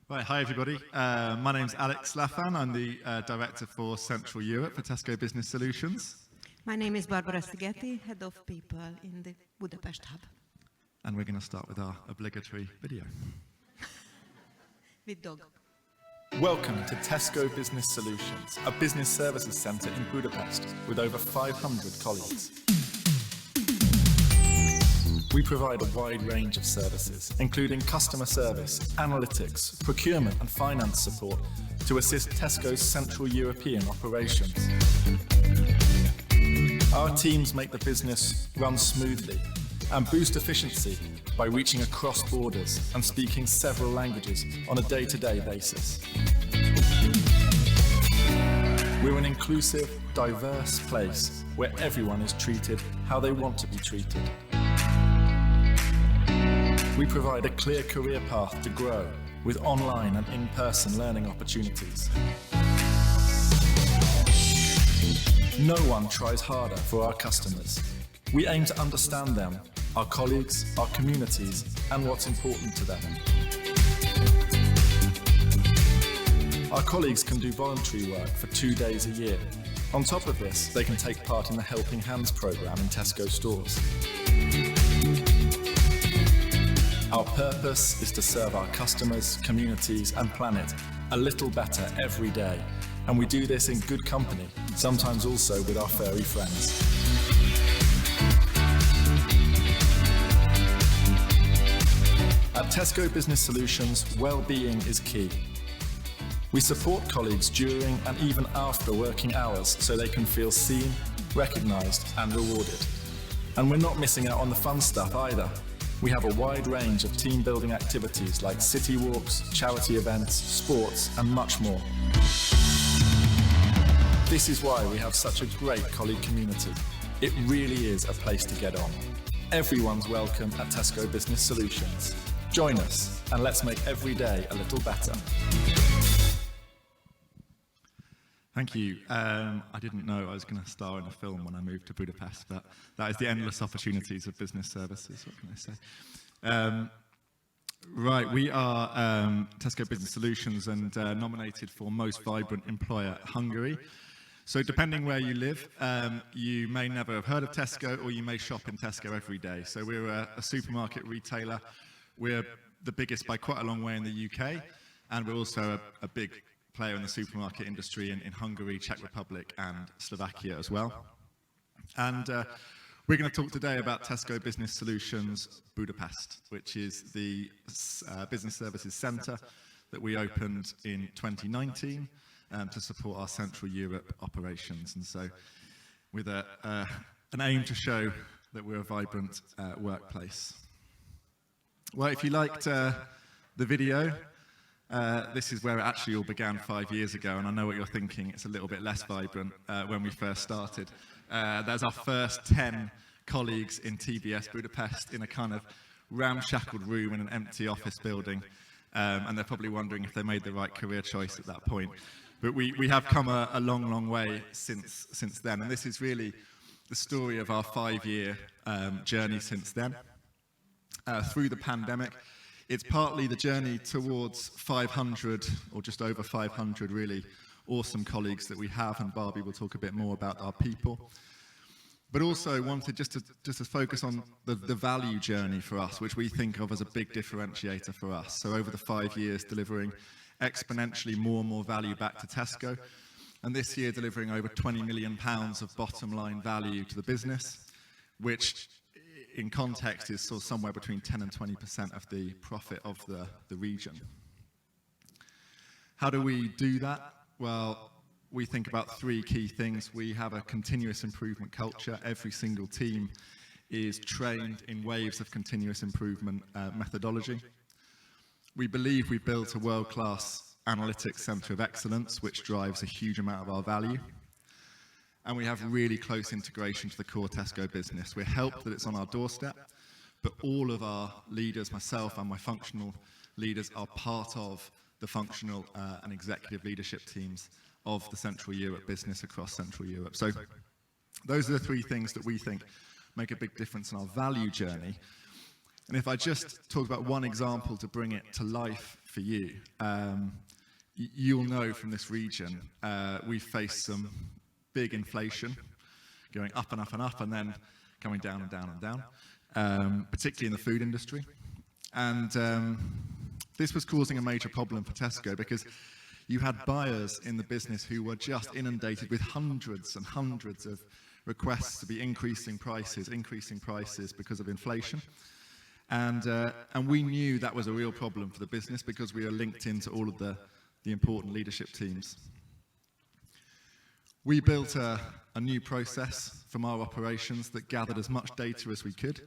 Right, hi everybody. My name's Alex Laffan. I'm the Director for Central Europe for Tesco Business Solutions. My name is Barbara Stigeti, Head of People in the Budapest hub. And we're going to start with our obligatory video. With dog. Welcome to Tesco Business Solutions, a business services centre in Budapest with over 500 colleagues. We provide a wide range of services, including customer service, analytics, procurement and finance support to assist Tesco's Central European operations. Our teams make the business run smoothly and boost efficiency by reaching across borders and speaking several languages on a day-to-day basis. We're an inclusive, diverse place where everyone is treated how they want to be treated. We provide a clear career path to grow with online and in-person learning opportunities. No one tries harder for our customers. We aim to understand them, our colleagues, our communities, and what's important to them. Our colleagues can do voluntary work for 2 days a year. On top of this, they can take part in the Helping Hands programme in Tesco stores. Our purpose is to serve our customers, communities and planet a little better every day. And we do this in good company, sometimes also with our furry friends. At Tesco Business Solutions, well-being is key. We support colleagues during and even after working hours so they can feel seen, recognised and rewarded. And we're not missing out on the fun stuff either. We have a wide range of team-building activities like city walks, charity events, sports and much more. This is why we have such a great colleague community. It really is a place to get on. Everyone's welcome at Tesco Business Solutions. Join us and let's make every day a little better. Thank you. I didn't know I was going to star in a film when I moved to Budapest, but that is the endless opportunities of business services. What can I say? Right, we are Tesco Business Solutions and nominated for Most Vibrant Employer Hungary. So depending where you live, you may never have heard of Tesco or you may shop in Tesco every day. So we're a supermarket retailer. We're the biggest by quite a long way in the UK, and we're also a big player in the supermarket industry in Hungary, Czech Republic and Slovakia as well. And we're going to talk today about Tesco Business Solutions Budapest, which is the business services centre that we opened in 2019 to support our Central Europe operations. And so with an aim to show that we're a vibrant workplace. Well, if you liked the video, this is where it actually all began 5 years ago, and I know what you're thinking, it's a little bit less vibrant when we first started. There's our first 10 colleagues in TBS Budapest in a kind of ramshackled room in an empty office building, and they're probably wondering if they made the right career choice at that point. But we have come a long, long way since then, and this is really the story of our 5-year journey since then. Through the pandemic, it's partly the journey towards 500, or just over 500 really awesome colleagues that we have, and Barbie will talk a bit more about our people. But also wanted just to focus on the value journey for us, which we think of as a big differentiator for us. So over the 5 years, delivering exponentially more and more value back to Tesco, and this year delivering over £20 million of bottom line value to the business, which in context is sort of somewhere between 10 and 20% of the profit of the region. How do we do that? Well, we think about 3 key things. We have a continuous improvement culture. Every single team is trained in waves of continuous improvement methodology. We believe we've built a world-class analytics centre of excellence, which drives a huge amount of our value. And we have really close integration to the core Tesco business. We're helped that it's on our doorstep, but all of our leaders, myself and my functional leaders, are part of the functional and executive leadership teams of the Central Europe business across Central Europe. So those are the 3 things that we think make a big difference in our value journey. And if I just talk about one example to bring it to life for you. You'll know from this region, we faced some big inflation, going up and up and up, and then coming down and down and down, particularly in the food industry. And this was causing a major problem for Tesco because you had buyers in the business who were just inundated with hundreds and hundreds of requests to be increasing prices because of inflation. And we knew that was a real problem for the business because we are linked into all of the important leadership teams. We built a new process from our operations that gathered as much data as we could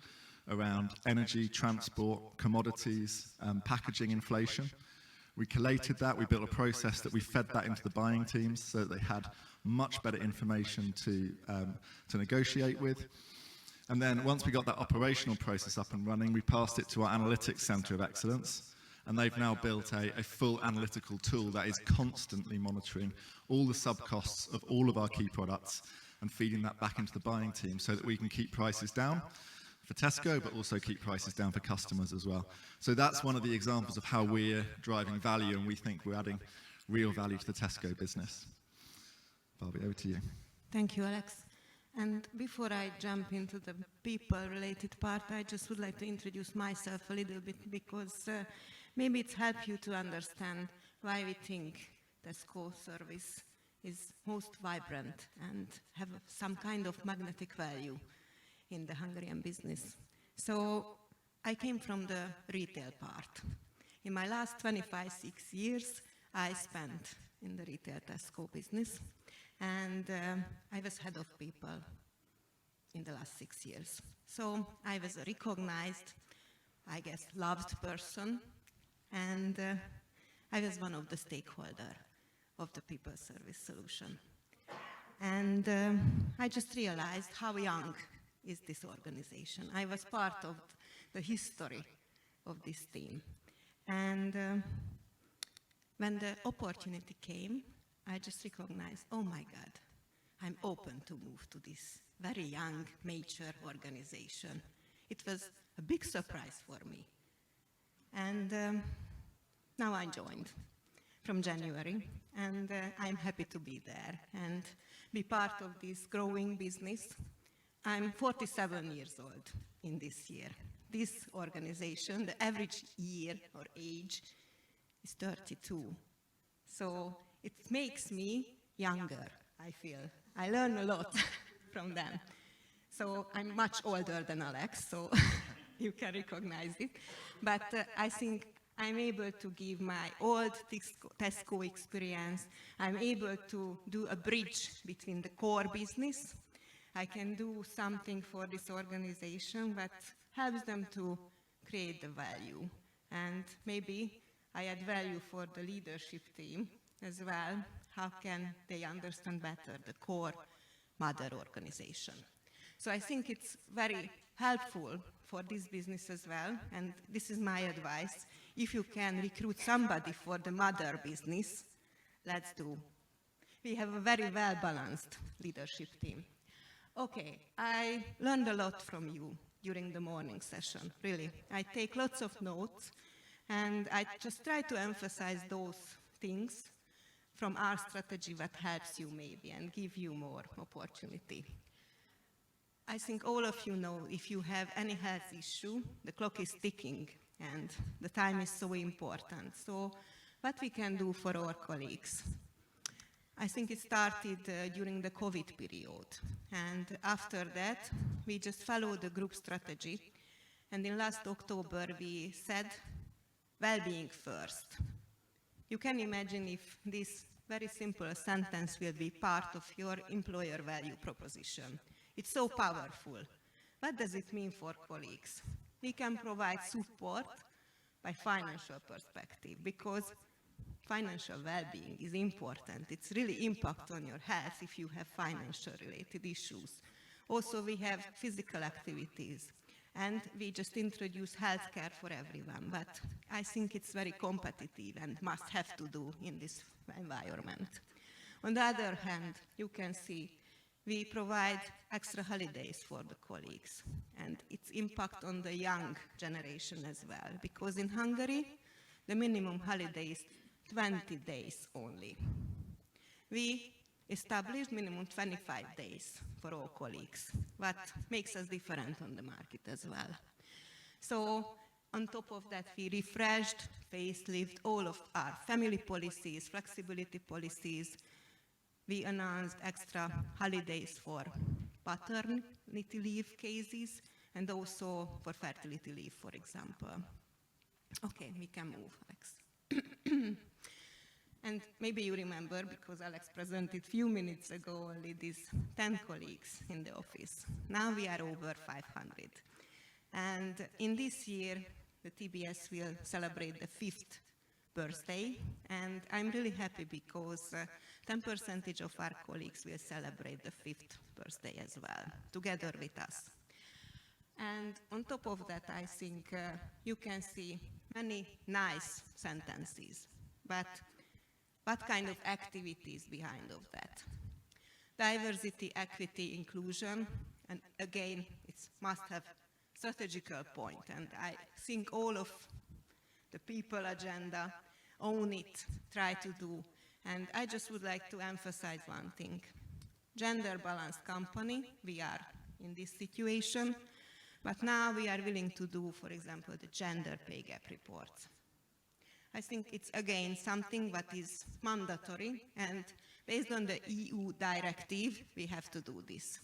around energy, transport, commodities, packaging inflation. We collated that, we built a process that we fed that into the buying teams so that they had much better information to negotiate with. And then once we got that operational process up and running, we passed it to our analytics centre of excellence. And they've now built a full analytical tool that is constantly monitoring all the sub-costs of all of our key products and feeding that back into the buying team so that we can keep prices down for Tesco, but also keep prices down for customers as well. So that's one of the examples of how we're driving value, and we think we're adding real value to the Tesco business. Barbie, over to you. Thank you, Alex. And before I jump into the people-related part, I just would like to introduce myself a little bit because maybe it helps you to understand why we think Tesco service is most vibrant and have some kind of magnetic value in the Hungarian business. So I came from the retail part. In my last 25-6 years, I spent in the retail Tesco business, and I was head of people in the last 6 years. So I was a recognized, I guess, loved person, and I was one of the stakeholders of the people service solution. And I just realized how young is this organization. I was part of the history of this team. And when the opportunity came, I just recognized, oh my God, I'm open to move to this very young, mature organization. It was a big surprise for me. And now I joined from January, and I'm happy to be there and be part of this growing business. I'm 47 years old in this year. This organization, the average year or age is 32. So it makes me younger, I feel. I learn a lot from them. So I'm much older than Alex, so you can recognize it. But I think I'm able to give my old Tesco experience. I'm able to do a bridge between the core business. I can do something for this organization that helps them to create the value. And maybe I add value for the leadership team as well. How can they understand better the core mother organization? So I think it's very helpful for this business as well. And this is my advice. If you can recruit somebody for the mother business, let's do. We have a very well-balanced leadership team. Okay, I learned a lot from you during the morning session, really. I take lots of notes, and I just try to emphasize those things from our strategy that helps you maybe and give you more opportunity. I think all of you know if you have any health issue, the clock is ticking and the time is so important. So what we can do for our colleagues? I think it started during the COVID period. And after that, we just followed the group strategy. And in last October, we said, well-being first. You can imagine if this very simple sentence will be part of your employer value proposition. It's so powerful. What does it mean for colleagues? We can provide support by financial perspective because financial well-being is important. It's really impact on your health if you have financial related issues. Also, we have physical activities, and we just introduce healthcare for everyone. But I think it's very competitive and must have to do in this environment. On the other hand, you can see we provide extra holidays for the colleagues, and its impact on the young generation as well. Because in Hungary, the minimum holiday is 20 days only. We established minimum 25 days for all colleagues, what makes us different on the market as well. So on top of that, we refreshed, facelifted all of our family policies, flexibility policies. We announced extra holidays for paternity leave cases and also for fertility leave, for example. Okay, we can move, Alex. And maybe you remember, because Alex presented a few minutes ago only these 10 colleagues in the office. Now we are over 500. And in this year, the TBS will celebrate the 5th birthday. And I'm really happy because 10% of our colleagues will celebrate the 5th birthday as well, together with us. And on top of that, I think you can see many nice sentences, but what kind of activities behind of that? Diversity, equity, inclusion, and again, it must have strategical point, and I think all of the people agenda own it, try to do, and I just would like to emphasize one thing. Gender balanced company, we are in this situation, but now we are willing to do, for example, the gender pay gap reports. I think it's again something that is mandatory, and based on the EU directive, we have to do this.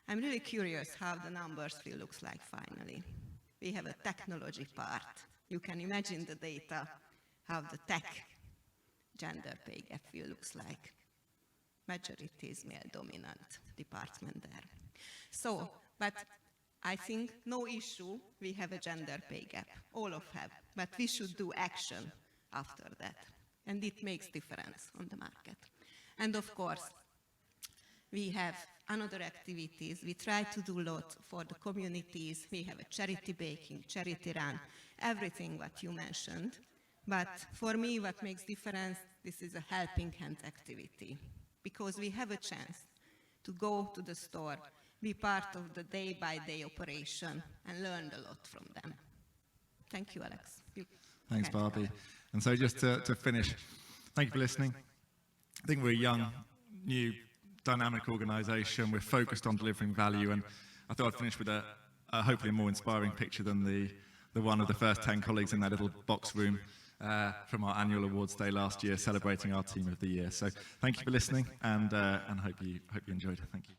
I'm really curious how the numbers will look like finally. We have a technology part. You can imagine the data, how the tech gender pay gap will look like. Majority is male dominant department there. So, but I think no issue, we have a gender pay gap, all of have, but we should do action after that, and it makes difference on the market. And of course, we have another activities, we try to do a lot for the communities, we have a charity baking, charity run, everything what you mentioned, but for me what makes difference, this is a helping hands activity, because we have a chance to go to the store, be part of the day-by-day operation and learn a lot from them. Thank you, Alex. Thanks, Barbie. And so just to finish, thank you for listening. I think we're a young, new, dynamic organisation. We're focused on delivering value, and I thought I'd finish with a hopefully a more inspiring picture than the one of the first 10 colleagues in that little box room from our annual awards day last year, celebrating our team of the year. So thank you for listening, and hope you enjoyed it. Thank you.